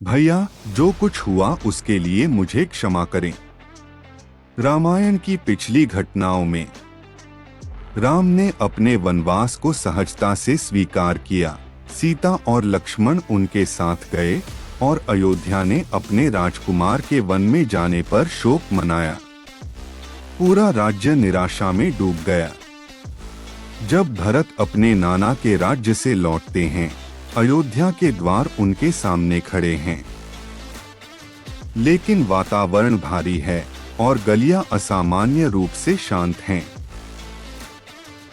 भैया, जो कुछ हुआ उसके लिए मुझे क्षमा करें। रामायण की पिछली घटनाओं में राम ने अपने वनवास को सहजता से स्वीकार किया। सीता और लक्ष्मण उनके साथ गए और अयोध्या ने अपने राजकुमार के वन में जाने पर शोक मनाया। पूरा राज्य निराशा में डूब गया। जब भरत अपने नाना के राज्य से लौटते हैं, अयोध्या के द्वार उनके सामने खड़े हैं, लेकिन वातावरण भारी है और गलियां असामान्य रूप से शांत हैं।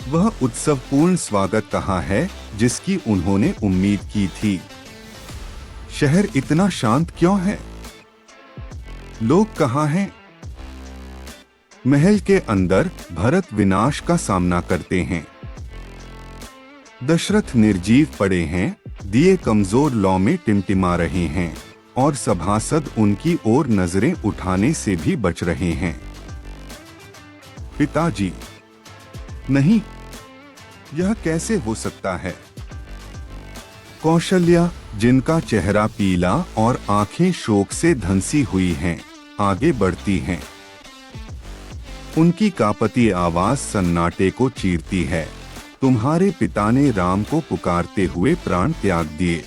वह उत्सवपूर्ण स्वागत कहाँ है जिसकी उन्होंने उम्मीद की थी? शहर इतना शांत क्यों है? लोग कहाँ हैं? महल के अंदर भरत विनाश का सामना करते हैं। दशरथ निर्जीव पड़े हैं, दिए कमजोर लौ में टिमटिमा रहे हैं और सभासद उनकी ओर नजरें उठाने से भी बच रहे हैं। पिताजी, नहीं, यह कैसे हो सकता है? कौशल्या, जिनका चेहरा पीला और आंखें शोक से धंसी हुई हैं, आगे बढ़ती हैं। उनकी कांपती आवाज सन्नाटे को चीरती है। तुम्हारे पिता ने राम को पुकारते हुए प्राण त्याग दिए।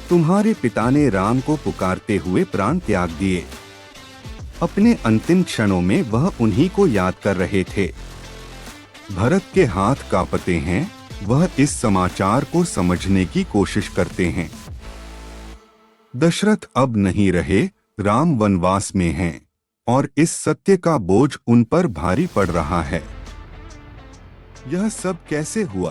तुम्हारे पिता ने राम को पुकारते हुए प्राण त्याग दिए। अपने अंतिम क्षणों में वह उन्हीं को याद कर रहे थे। भरत के हाथ कांपते हैं। वह इस समाचार को समझने की कोशिश करते हैं। दशरथ अब नहीं रहे, राम वनवास में हैं और इस सत्य का बोझ उन पर भारी पड़ रहा है। यह सब कैसे हुआ?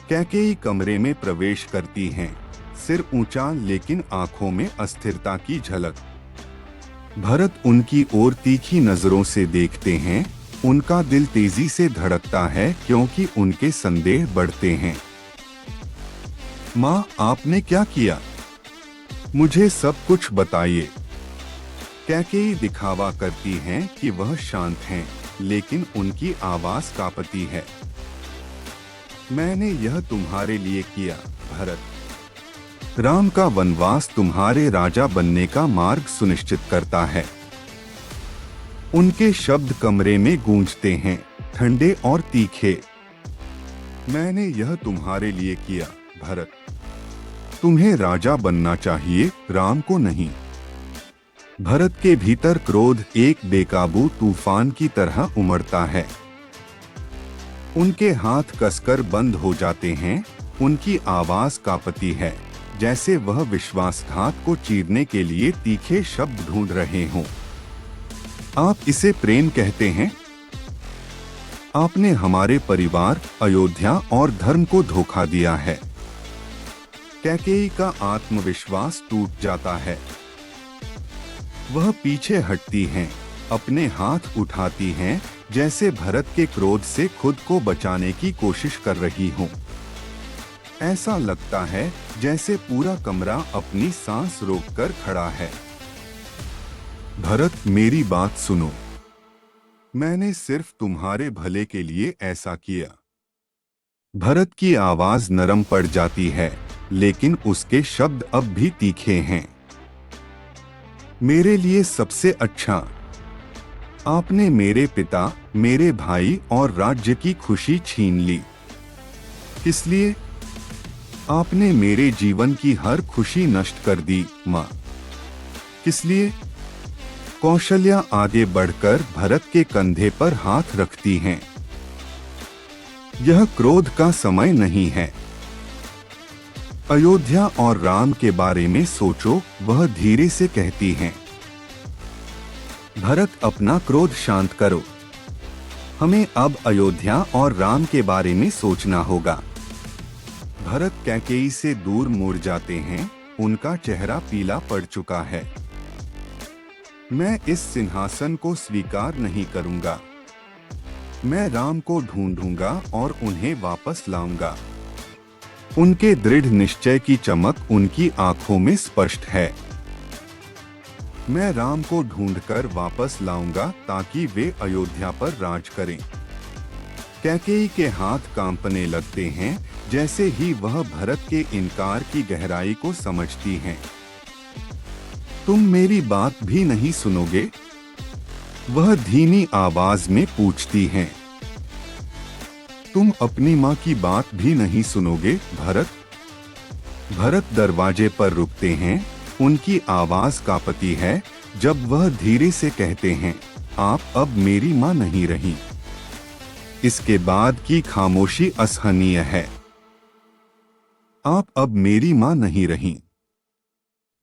कैकेयी कमरे में प्रवेश करती हैं, सिर ऊंचा लेकिन आंखों में अस्थिरता की झलक। भरत उनकी ओर तीखी नजरों से देखते हैं। उनका दिल तेजी से धड़कता है क्योंकि उनके संदेह बढ़ते हैं। माँ, आपने क्या किया? मुझे सब कुछ बताइए। कैकेयी दिखावा करती हैं कि वह शांत हैं, लेकिन उनकी आवाज कांपती है। मैंने यह तुम्हारे लिए किया, भरत। राम का वनवास तुम्हारे राजा बनने का मार्ग सुनिश्चित करता है। उनके शब्द कमरे में गूंजते हैं, ठंडे और तीखे। मैंने यह तुम्हारे लिए किया, भरत। तुम्हें राजा बनना चाहिए, राम को नहीं। भरत के भीतर क्रोध एक बेकाबू तूफान की तरह उमड़ता है। उनके हाथ कसकर बंद हो जाते हैं। उनकी आवाज कांपती है, जैसे वह विश्वासघात को चीरने के लिए तीखे शब्द ढूंढ रहे हों। आप इसे प्रेम कहते हैं? आपने हमारे परिवार, अयोध्या और धर्म को धोखा दिया है। कैकेयी का आत्मविश्वास टूट जाता है। वह पीछे हटती हैं, अपने हाथ उठाती हैं, जैसे भरत के क्रोध से खुद को बचाने की कोशिश कर रही हों। ऐसा लगता है जैसे पूरा कमरा अपनी सांस रोककर खड़ा है। भरत, मेरी बात सुनो। मैंने सिर्फ तुम्हारे भले के लिए ऐसा किया। भरत की आवाज नरम पड़ जाती है, लेकिन उसके शब्द अब भी तीखे हैं। मेरे लिए सबसे अच्छा। आपने मेरे पिता, मेरे भाई और राज्य की खुशी छीन ली। किस लिए? आपने मेरे जीवन की हर खुशी नष्ट कर दी, माँ। किस लिए? कौशल्या आगे बढ़कर भरत के कंधे पर हाथ रखती हैं। यह क्रोध का समय नहीं है। अयोध्या और राम के बारे में सोचो, वह धीरे से कहती हैं। भरत, अपना क्रोध शांत करो। हमें अब अयोध्या और राम के बारे में सोचना होगा। भरत कैकेयी से दूर मुड़ जाते हैं। उनका चेहरा पीला पड़ चुका है। मैं इस सिंहासन को स्वीकार नहीं करूंगा। मैं राम को ढूंढूंगा और उन्हें वापस लाऊंगा। उनके दृढ़ निश्चय की चमक उनकी आंखों में स्पष्ट है। मैं राम को ढूंढकर वापस लाऊंगा ताकि वे अयोध्या पर राज करें। कैकेयी के हाथ कांपने लगते हैं, जैसे ही वह भरत के इनकार की गहराई को समझती हैं। तुम मेरी बात भी नहीं सुनोगे? वह धीमी आवाज में पूछती हैं। तुम अपनी माँ की बात भी नहीं सुनोगे भरत? भरत दरवाजे पर रुकते हैं। उनकी आवाज कांपती है जब वह धीरे से कहते हैं, आप अब मेरी माँ नहीं रही। इसके बाद की खामोशी असहनीय है। आप अब मेरी माँ नहीं रही।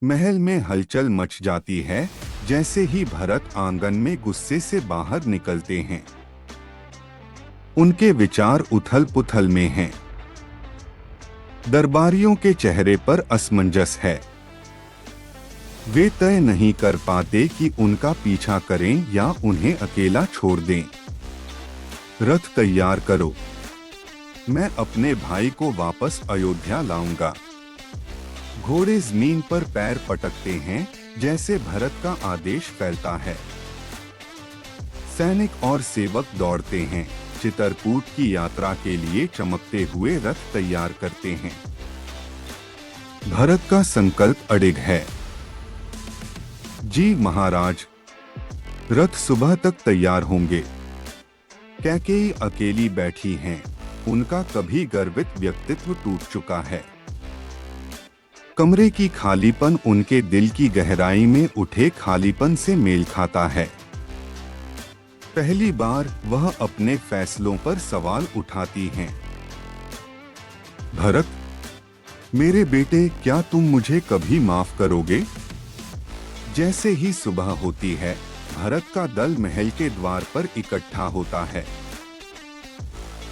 महल में हलचल मच जाती है जैसे ही भरत आंगन में गुस्से से बाहर निकलते हैं। उनके विचार उथल पुथल में हैं। दरबारियों के चेहरे पर असमंजस है। वे तय नहीं कर पाते कि उनका पीछा करें या उन्हें अकेला छोड़ दें। रथ तैयार करो, मैं अपने भाई को वापस अयोध्या लाऊंगा। घोड़े जमीन पर पैर पटकते हैं जैसे भरत का आदेश फैलता है। सैनिक और सेवक दौड़ते हैं, चित्रकूट की यात्रा के लिए चमकते हुए रथ तैयार करते हैं। भरत का संकल्प अडिग है। जी महाराज, रथ सुबह तक तैयार होंगे। कैकेयी अकेली बैठी हैं। उनका कभी गर्वित व्यक्तित्व टूट चुका है। कमरे की खालीपन उनके दिल की गहराई में उठे खालीपन से मेल खाता है। पहली बार वह अपने फैसलों पर सवाल उठाती हैं। भरत, मेरे बेटे, क्या तुम मुझे कभी माफ करोगे? जैसे ही सुबह होती है, भरत का दल महल के द्वार पर इकट्ठा होता है।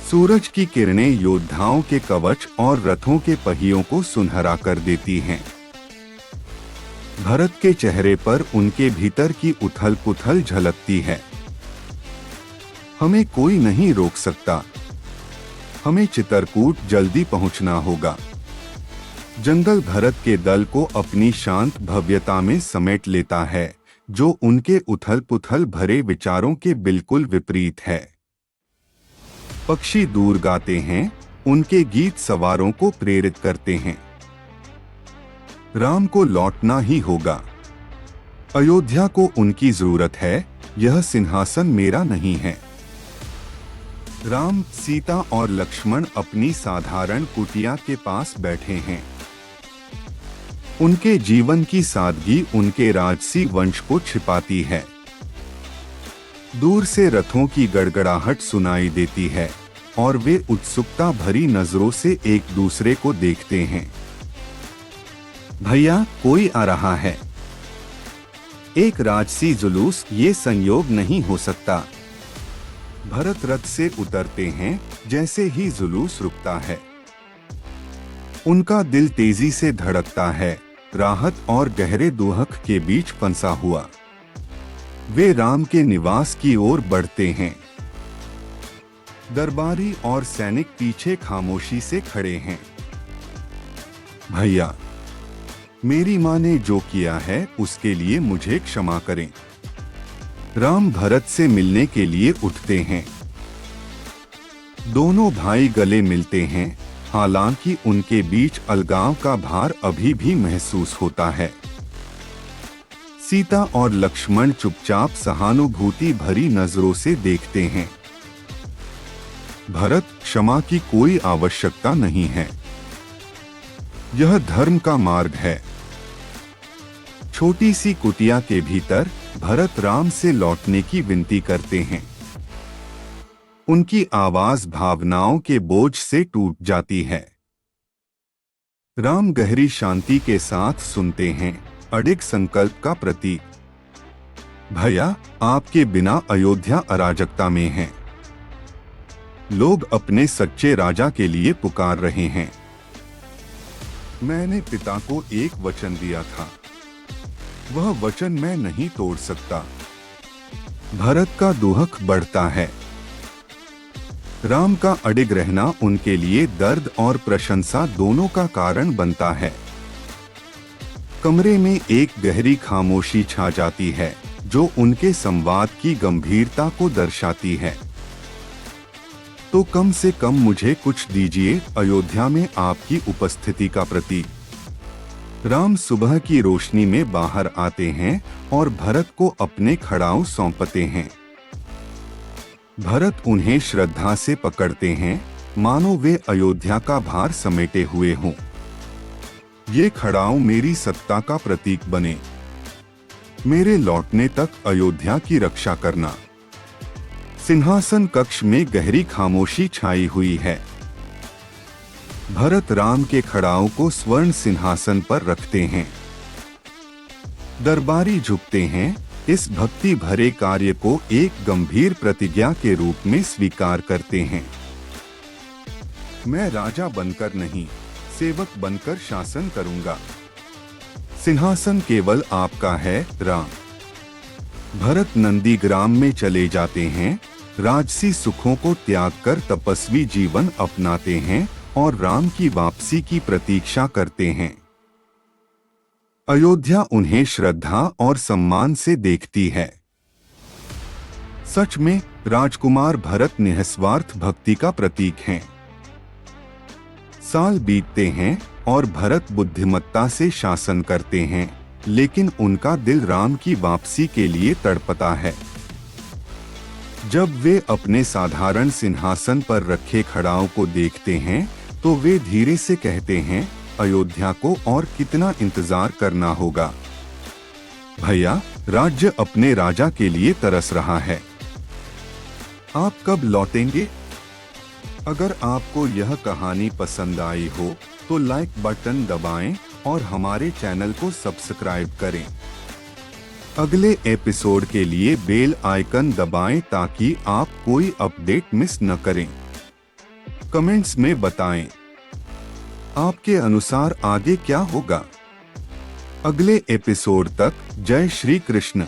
सूरज की किरणें योद्धाओं के कवच और रथों के पहियों को सुनहरा कर देती हैं। भरत के चेहरे पर उनके भीतर की उथल पुथल झलकती है। हमें कोई नहीं रोक सकता। हमें चित्रकूट जल्दी पहुंचना होगा। जंगल भरत के दल को अपनी शांत भव्यता में समेट लेता है, जो उनके उथल पुथल भरे विचारों के बिल्कुल विपरीत है। पक्षी दूर गाते हैं, उनके गीत सवारों को प्रेरित करते हैं। राम को लौटना ही होगा। अयोध्या को उनकी जरूरत है। यह सिंहासन मेरा नहीं है। राम, सीता और लक्ष्मण अपनी साधारण कुटिया के पास बैठे हैं। उनके जीवन की सादगी उनके राजसी वंश को छिपाती है। दूर से रथों की गड़गड़ाहट सुनाई देती है और वे उत्सुकता भरी नजरों से एक दूसरे को देखते हैं। भैया, कोई आ रहा है। एक राजसी जुलूस, ये संयोग नहीं हो सकता। भरत रथ से उतरते हैं जैसे ही जुलूस रुकता है। उनका दिल तेजी से धड़कता है, राहत और गहरे दुहक के बीच फंसा हुआ। वे राम के निवास की ओर बढ़ते हैं। दरबारी और सैनिक पीछे खामोशी से खड़े हैं। भैया, मेरी माँ ने जो किया है उसके लिए मुझे क्षमा करें। राम भरत से मिलने के लिए उठते हैं। दोनों भाई गले मिलते हैं, हालांकि उनके बीच अलगाव का भार अभी भी महसूस होता है। सीता और लक्ष्मण चुपचाप सहानुभूति भरी नजरों से देखते हैं। भरत, क्षमा की कोई आवश्यकता नहीं है। यह धर्म का मार्ग है। छोटी सी कुटिया के भीतर भरत राम से लौटने की विनती करते हैं। उनकी आवाज भावनाओं के बोझ से टूट जाती है। राम गहरी शांति के साथ सुनते हैं, अडिग संकल्प का प्रतीक। भैया, आपके बिना अयोध्या अराजकता में है। लोग अपने सच्चे राजा के लिए पुकार रहे हैं। मैंने पिता को एक वचन दिया था, वह वचन मैं नहीं तोड़ सकता। भरत का दुहक बढ़ता है। राम का अडिग रहना उनके लिए दर्द और प्रशंसा दोनों का कारण बनता है। कमरे में एक गहरी खामोशी छा जाती है, जो उनके संवाद की गंभीरता को दर्शाती है। तो कम से कम मुझे कुछ दीजिए, अयोध्या में आपकी उपस्थिति का प्रतीक। राम सुबह की रोशनी में बाहर आते हैं और भरत को अपने खड़ाऊ सौंपते हैं। भरत उन्हें श्रद्धा से पकड़ते हैं, मानो वे अयोध्या का भार समेटे हुए हों। ये खड़ाऊ मेरी सत्ता का प्रतीक बने। मेरे लौटने तक अयोध्या की रक्षा करना। सिंहासन कक्ष में गहरी खामोशी छाई हुई है। भरत राम के खड़ाऊ को स्वर्ण सिंहासन पर रखते हैं। दरबारी झुकते हैं, इस भक्ति भरे कार्य को एक गंभीर प्रतिज्ञा के रूप में स्वीकार करते हैं। मैं राजा बनकर नहीं, सेवक बनकर शासन करूंगा। सिंहासन केवल आपका है, राम। भरत नंदीग्राम में चले जाते हैं, राजसी सुखों को त्याग कर तपस्वी जीवन अपनाते हैं और राम की वापसी की प्रतीक्षा करते हैं। अयोध्या उन्हें श्रद्धा और सम्मान से देखती है। सच में राजकुमार भरत निस्वार्थ भक्ति का प्रतीक हैं। साल बीतते हैं और भरत बुद्धिमत्ता से शासन करते हैं, लेकिन उनका दिल राम की वापसी के लिए तड़पता है। जब वे अपने साधारण सिंहासन पर रखे खड़ाऊ को देखते हैं तो वे धीरे से कहते हैं, अयोध्या को और कितना इंतजार करना होगा। भैया, राज्य अपने राजा के लिए तरस रहा है। आप कब लौटेंगे? अगर आपको यह कहानी पसंद आई हो तो लाइक बटन दबाएं और हमारे चैनल को सब्सक्राइब करें। अगले एपिसोड के लिए बेल आइकन दबाएं ताकि आप कोई अपडेट मिस न करें। कमेंट्स में बताएं, आपके अनुसार आगे क्या होगा। अगले एपिसोड तक जय श्री कृष्ण।